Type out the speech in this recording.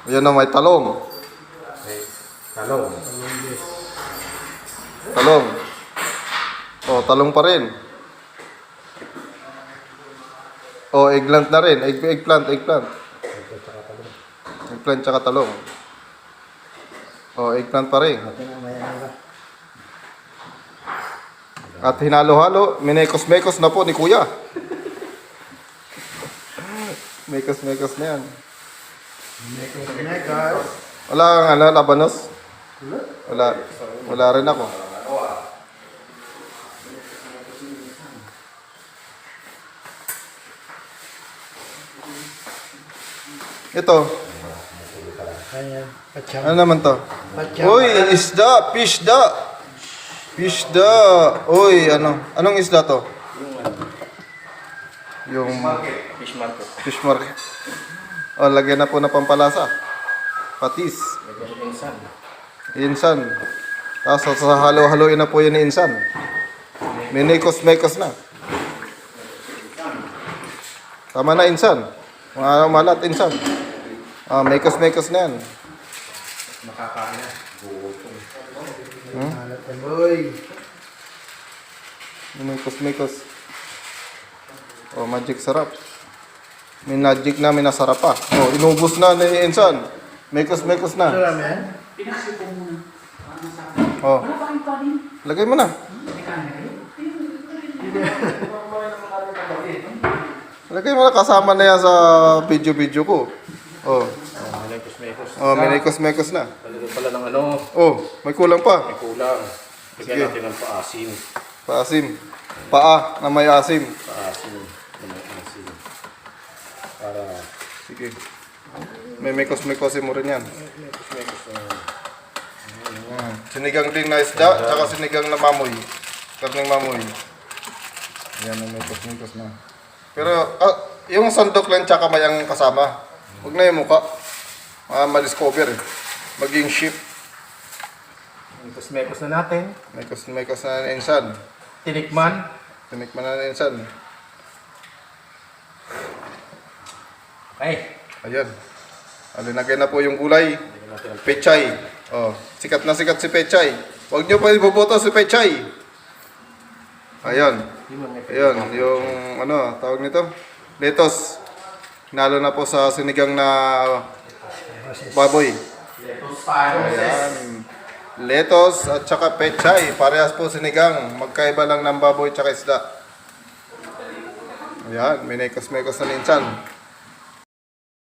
Ayan na may talong. May talong. Talong. Oh, talong pa rin. Oh, eggplant na rin. Eggplant. Eggplant tsaka talong. Oh, eggplant pa rin. At hinalo-halo, minekos-mekos na po ni Kuya. Mekos-mekos na yan. Wala kang labanos? Wala rin ako. Ito. Ano naman to? Uy, isda, Fishda. Uy, anong isda to? Yung fish market. Oh, lagyan na po na pampalasa. Patis. Insan. Tapos sa halo-haloin na po yun ni insan. Minekos-mekos na. Tama na insan. Malat insan. Ah, mekos-mekos na yan. Makakain na. Mekos-mekos. Oh, magic sarap. May magic na, minasarap pa. Oh, inubos na ni insan. Mekos-mekos na. Pinasip ko muna. Oh, Wala pa kayong kanin. lagay mo na. Lagay mo na, kasama na yan sa video ko. Oh, Mekos-mekos. oh, minekos-mekos na. Talaga pala ng Oh, may kulang pa. may kulang. Sige. Bigyan natin ng paasim. Paasim. Paa na may asim. Paasim. May asim. Para Sige. May mekos-mekosin mo rin yan. mekos-mekos na. Sinigang din na isda, tsaka sinigang na mamoy. Karning mamoy. Yan, may mekos-mekos na. Pero, yung sandok lang tsaka may ang kasama. Huwag na yung mukha. Ma-discover eh. Maging ship. Mekos-mekos na natin. Mekos na insan. Tinikman. Tinikman na insan. Ay. Ayan. Alinagay na po yung gulay. Bigyan natin ng Pechay. Oh, sikat na sikat si Pechay. Huwag nyo pa iboboto si Pechay. Ayan. Ayan, yung tawag nito? Lettuce. Hinalo na po sa sinigang na baboy. Ayan. Lettuce at saka Pechay. Parehas po sinigang. Magkaiba lang ng baboy at saka isda. Ayan, minekos-mekos na ninsan.